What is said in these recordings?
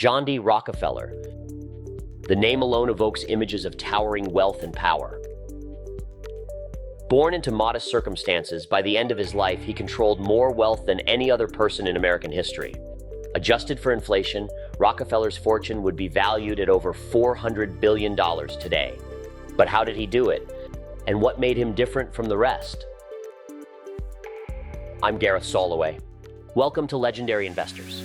John D. Rockefeller. The name alone evokes images of towering wealth and power. Born into modest circumstances, by the end of his life, he controlled more wealth than any other person in American history. Adjusted for inflation, Rockefeller's fortune would be valued at over $400 billion today. But how did he do it? And what made him different from the rest? I'm Gareth Soloway. Welcome to Legendary Investors.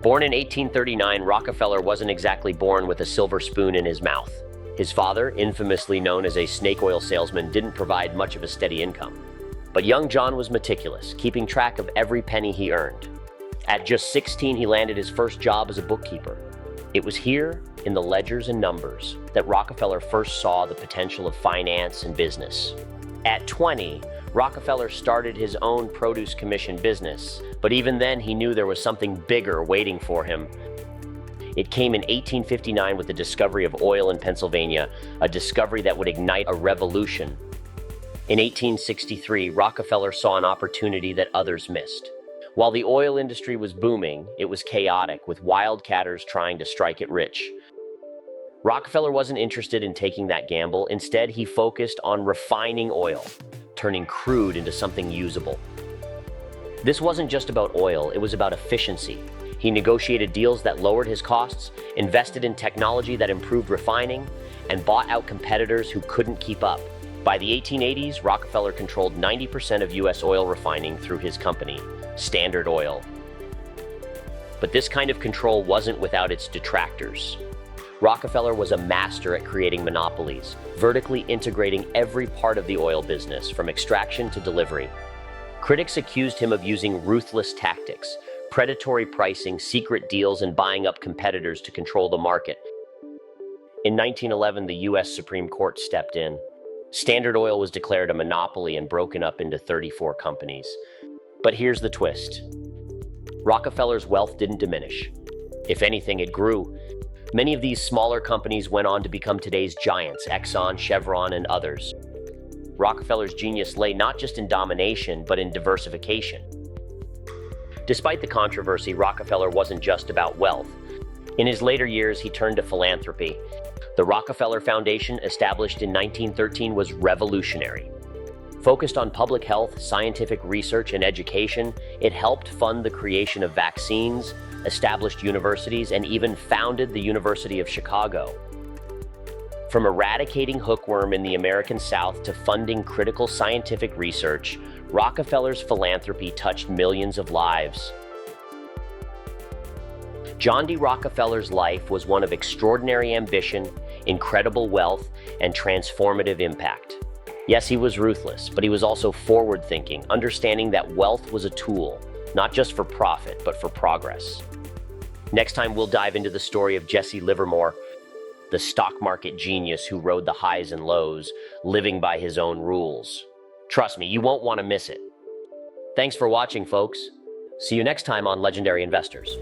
Born in 1839, Rockefeller wasn't exactly born with a silver spoon in his mouth. His father, infamously known as a snake oil salesman, didn't provide much of a steady income. But young John was meticulous, keeping track of every penny he earned. At just 16, he landed his first job as a bookkeeper. It was here, in the ledgers and numbers, that Rockefeller first saw the potential of finance and business. At 20, Rockefeller started his own produce commission business, but even then he knew there was something bigger waiting for him. It came in 1859 with the discovery of oil in Pennsylvania, a discovery that would ignite a revolution. In 1863, Rockefeller saw an opportunity that others missed. While the oil industry was booming, it was chaotic, with wildcatters trying to strike it rich. Rockefeller wasn't interested in taking that gamble. Instead, he focused on refining oil, turning crude into something usable. This wasn't just about oil, it was about efficiency. He negotiated deals that lowered his costs, invested in technology that improved refining, and bought out competitors who couldn't keep up. By the 1880s, Rockefeller controlled 90% of U.S. oil refining through his company, Standard Oil. But this kind of control wasn't without its detractors. Rockefeller was a master at creating monopolies, vertically integrating every part of the oil business, from extraction to delivery. Critics accused him of using ruthless tactics, predatory pricing, secret deals, and buying up competitors to control the market. In 1911, the U.S. Supreme Court stepped in. Standard Oil was declared a monopoly and broken up into 34 companies. But here's the twist. Rockefeller's wealth didn't diminish. If anything, it grew. Many of these smaller companies went on to become today's giants, Exxon, Chevron, and others. Rockefeller's genius lay not just in domination, but in diversification. Despite the controversy, Rockefeller wasn't just about wealth. In his later years, he turned to philanthropy. The Rockefeller Foundation, established in 1913, was revolutionary. Focused on public health, scientific research, and education, it helped fund the creation of vaccines, established universities, and even founded the University of Chicago. From eradicating hookworm in the American South to funding critical scientific research, Rockefeller's philanthropy touched millions of lives. John D. Rockefeller's life was one of extraordinary ambition, incredible wealth, and transformative impact. Yes, he was ruthless, but he was also forward-thinking, understanding that wealth was a tool, not just for profit, but for progress. Next time, we'll dive into the story of Jesse Livermore, the stock market genius who rode the highs and lows, living by his own rules. Trust me, you won't want to miss it. Thanks for watching, folks. See you next time on Legendary Investors.